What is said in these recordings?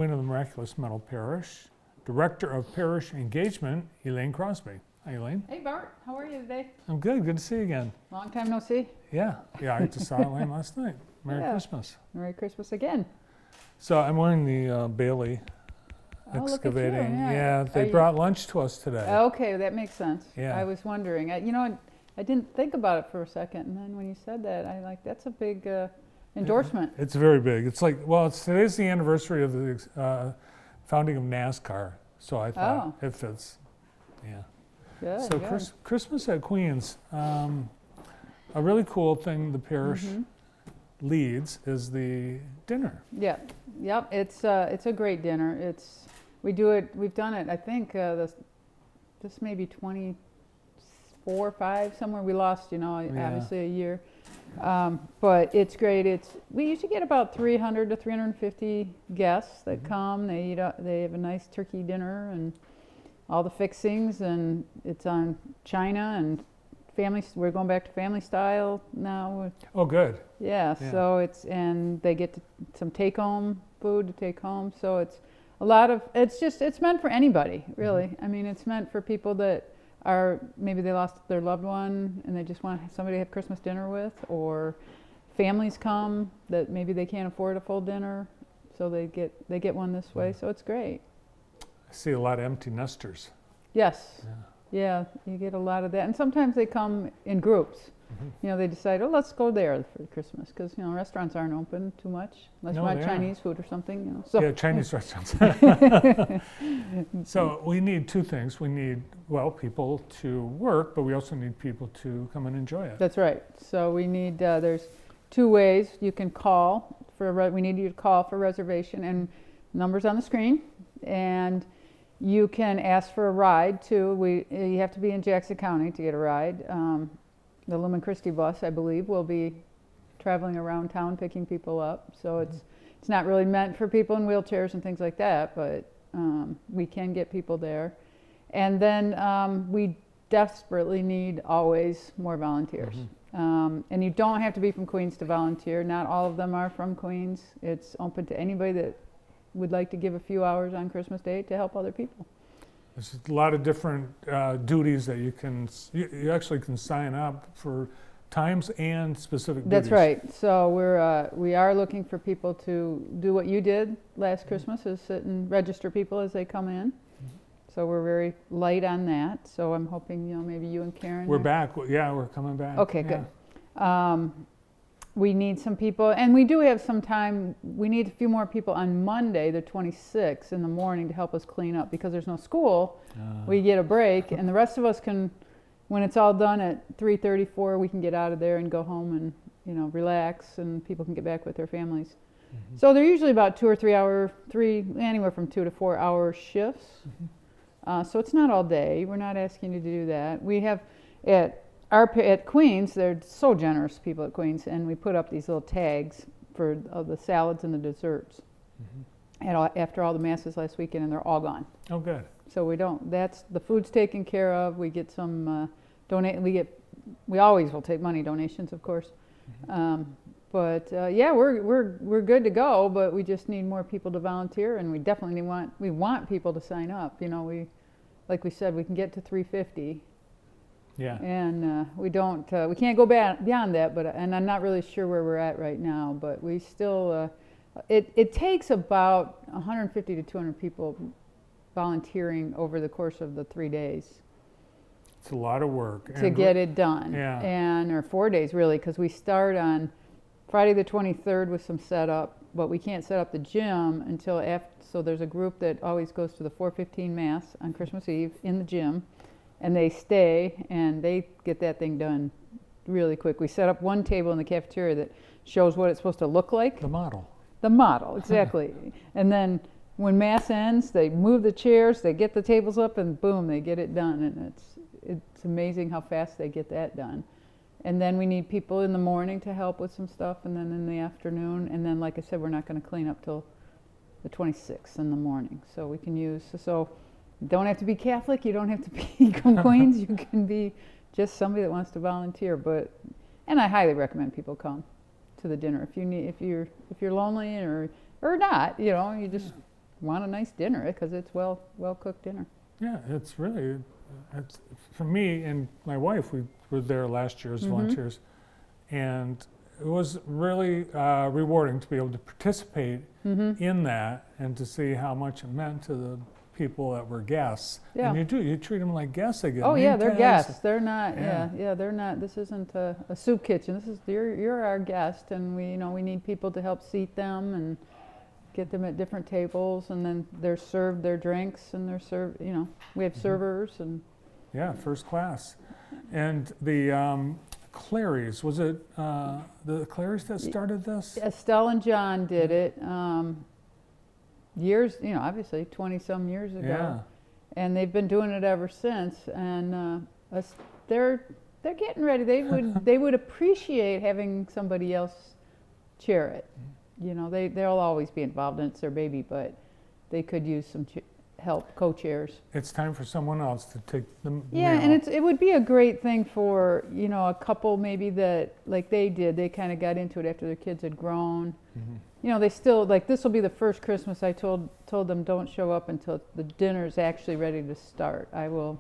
Queen of the Miraculous Medal Parish, Director of Parish Engagement, Elaine Crosby. Hi, Elaine. Hey, Bart. How are you today? I'm good. Good to see you again. Long time no see. Yeah, I just saw Elaine last night. Merry Yeah. Christmas. Merry Christmas again. So I'm wearing the Bailey Oh, look at you, excavating. yeah. They Are you- brought lunch to us today. Okay, that makes sense. Yeah. I was wondering. I didn't think about it for a second, and then when you said that, that's a big endorsement. It's very big. It's like, today's the anniversary of the founding of NASCAR. So I thought it fits. Yeah. Good. So good. Christmas at Queens, a really cool thing the parish leads is the dinner. Yeah. Yep. It's a great dinner. We've done it. I think this maybe 24 or 5 somewhere. We lost, obviously a year. But it's great. We usually get about 300 to 350 guests that come. They have a nice turkey dinner and all the fixings, and it's on China and family. We're going back to family style now. Oh, good. Yeah. Yeah. So and they get some take-home food to take home. So it's meant for anybody, really. I mean, it's meant for people that maybe they lost their loved one and they just want somebody to have Christmas dinner with, or families come that maybe they can't afford a full dinner, so they get one this way. So it's great. I see a lot of empty nesters. Yes. Yeah. Yeah, you get a lot of that, and sometimes they come in groups. They decide, let's go there for Christmas, because restaurants aren't open too much unless you want Chinese food or something. So. Yeah, Chinese restaurants. So we need 2 things. We need, people to work, but we also need people to come and enjoy it. That's right. So we need, there's 2 ways you can call we need you to call for reservation, and numbers on the screen, and you can ask for a ride too. You have to be in Jackson County to get a ride. The Lumen Christi bus, I believe, will be traveling around town picking people up. So it's not really meant for people in wheelchairs and things like that, but we can get people there. And then we desperately need always more volunteers. And you don't have to be from Queens to volunteer. Not all of them are from Queens. It's open to anybody that would like to give a few hours on Christmas Day to help other people. There's a lot of different duties that you actually can sign up for times and specific duties. That's right. So we are looking for people to do what you did last Christmas, is sit and register people as they come in. So we're very light on that. So I'm hoping maybe you and Karen. We're back. Yeah, we're coming back. Okay, good. We need some people, and we do have some time. We need a few more people on Monday, the 26th, in the morning to help us clean up, because there's no school. We get a break, and the rest of us can, when it's all done at 3:34, we can get out of there and go home and relax, and people can get back with their families. So they're usually about 2 or 3 hour, anywhere from 2 to 4 hour shifts. So it's not all day. We're not asking you to do that. We have at Queens, they're so generous, people at Queens, and we put up these little tags for the salads and the desserts. After all the masses last weekend, and they're all gone. Oh, good. So the food's taken care of. We get some we always will take money donations, of course. But we're good to go, but we just need more people to volunteer, and we definitely want people to sign up. Like we said, we can get to 350. Yeah. And we can't go beyond that, and I'm not really sure where we're at right now, but we still, it takes about 150 to 200 people volunteering over the course of the 3 days. It's a lot of work. To get it done. Yeah. Or 4 days, really, because we start on Friday the 23rd with some setup, but we can't set up the gym until after, so there's a group that always goes to the 4:15 Mass on Christmas Eve in the gym. And they stay, and they get that thing done really quick. We set up one table in the cafeteria that shows what it's supposed to look like. The model. The model, exactly. And then when Mass ends, they move the chairs, they get the tables up, and boom, they get it done. And it's amazing how fast they get that done. And then we need people in the morning to help with some stuff, and then in the afternoon. And then, like I said, we're not going to clean up till the 26th in the morning. So we can use, you don't have to be Catholic. You don't have to be from Queens. You can be just somebody that wants to volunteer. And I highly recommend people come to the dinner if you're lonely or not. You just want a nice dinner because it's well cooked dinner. Yeah, it's really, it's, for me and my wife, we were there last year as volunteers, and it was really rewarding to be able to participate in that and to see how much it meant to the people that were guests. Yeah. And you treat them like guests. They get Oh name yeah, they're tags. guests. They're not. Yeah. Yeah, they're not. This isn't a soup kitchen. This is you're our guest, and we need people to help seat them and get them at different tables, and then they're served their drinks, and they're served. We have servers and. Yeah, first class. And the Clarys, was it the Clarys that started this? Estelle and John did it years, obviously 20-some years ago. Yeah. And they've been doing it ever since. And they're getting ready. They would appreciate having somebody else chair it. They'll always be involved, and it's their baby, but they could use some help, co-chairs. It's time for someone else to take the Yeah, meal. and it would be a great thing for a couple maybe that like they did. They kind of got into it after their kids had grown. They still this will be the first Christmas I told them don't show up until the dinner's actually ready to start. I will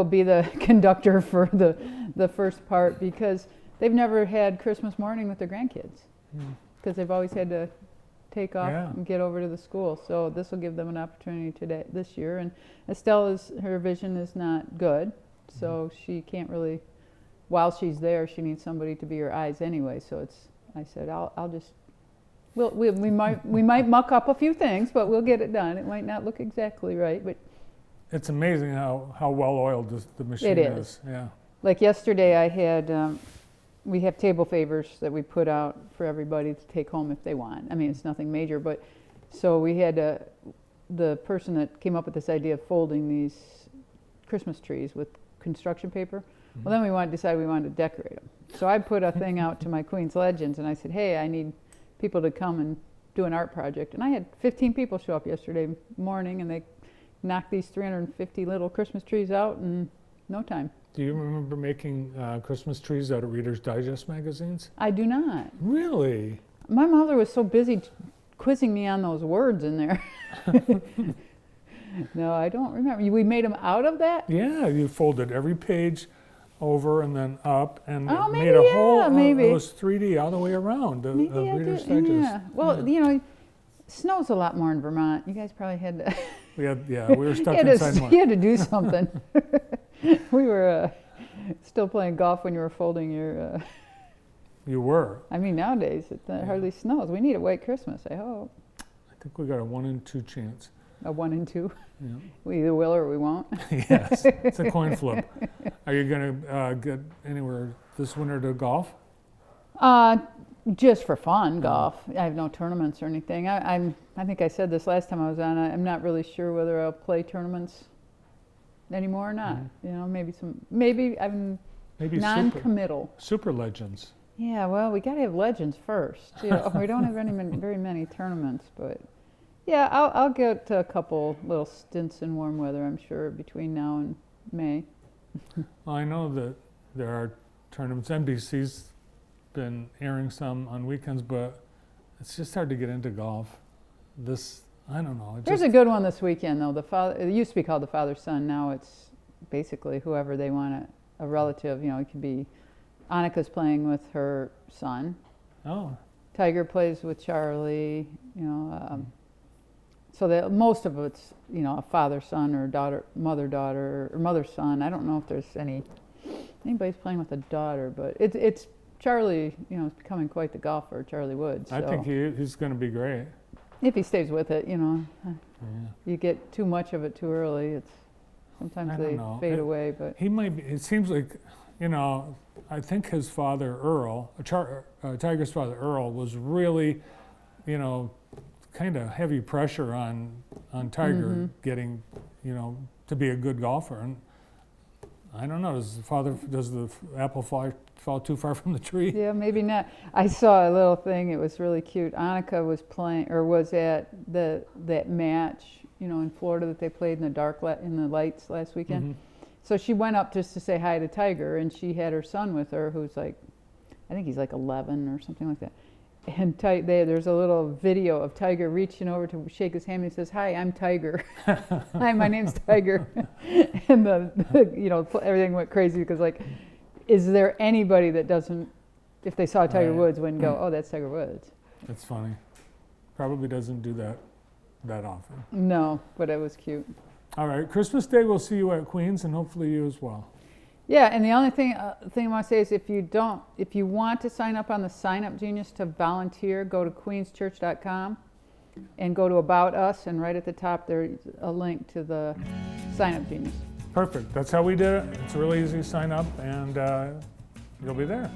be the conductor for the first part because they've never had Christmas morning with their grandkids because they've always had to take off and get over to the school. So this will give them an opportunity this year. And Estelle her vision is not good, so she can't really. While she's there, she needs somebody to be her eyes anyway. So I said I'll just. We might muck up a few things, but we'll get it done. It might not look exactly right, but. It's amazing how well oiled the machine It is. Yeah. Like yesterday, I had. We have table favors that we put out for everybody to take home if they want. I mean, it's nothing major, but so we had the person that came up with this idea of folding these Christmas trees with construction paper. Well, then we decided we wanted to decorate them. So I put a thing out to my Queen's Legends, and I said, hey, I need people to come and do an art project. And I had 15 people show up yesterday morning, and they knocked these 350 little Christmas trees out in no time. Do you remember making Christmas trees out of Reader's Digest magazines? I do not. Really? My mother was so busy quizzing me on those words in there. No, I don't remember. We made them out of that? Yeah, you folded every page over and then up and Oh, it maybe, made a yeah, whole, maybe. it was 3D all the way around of Maybe I Reader's did. Digest. Yeah. Well, snow's a lot more in Vermont. You guys probably had to. We were stuck you inside more. had to do something. We were still playing golf when you were folding your. You were. I mean, nowadays it hardly snows. We need a white Christmas, I hope. I think we got a 1 in 2 chance. A 1 in 2. Yeah. We either will or we won't. Yes, it's a coin flip. Are you going to get anywhere this winter to golf? Just for fun, golf. I have no tournaments or anything. I think I said this last time I was on. I'm not really sure whether I'll play tournaments anymore or not. Maybe I'm Maybe non-committal. Super Legends. Yeah, well, we got to have legends first. We don't have very many tournaments, but yeah, I'll get a couple little stints in warm weather, I'm sure, between now and May. Well, I know that there are tournaments. NBC's been airing some on weekends, but it's just hard to get into golf. I don't know. There's a good one this weekend, though. It used to be called the father-son. Now it's basically whoever they want, a relative. It could be Annika's playing with her son. Oh. Tiger plays with Charlie. So that most of it's a father-son or daughter, mother-daughter, or mother-son. I don't know if there's anybody's playing with a daughter, but it's Charlie. Is becoming quite the golfer, Charlie Woods. I think he's going to be great. If he stays with it, Yeah. You get too much of it too early. Sometimes they fade away. But he might be. It seems like, I think his father Earl, Tiger's father Earl, was really, kind of heavy pressure on Tiger getting, to be a good golfer. And I don't know. Does the apple fall too far from the tree? Yeah, maybe not. I saw a little thing. It was really cute. Annika was at that match, in Florida that they played in the lights last weekend. So she went up just to say hi to Tiger, and she had her son with her, who's I think he's 11 or something like that. And there's a little video of Tiger reaching over to shake his hand. And he says, "Hi, I'm Tiger. Hi, my name's Tiger." And everything went crazy because, like, is there anybody that doesn't, if they saw Tiger Right. Woods, wouldn't go, "Oh, that's Tiger Woods"? That's funny. Probably doesn't do that often. No, but it was cute. All right, Christmas Day, we'll see you at Queens, and hopefully you as well. Yeah, and the only thing I want to say is if you want to sign up on the Sign Up Genius to volunteer, go to queenschurch.com and go to About Us, and right at the top there's a link to the Sign Up Genius. Perfect. That's how we did it. It's really easy to sign up, and you'll be there.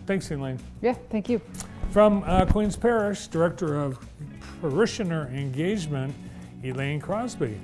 Thanks, Elaine. Yeah, thank you. From Queens Parish, Director of Parishioner Engagement, Elaine Crosby.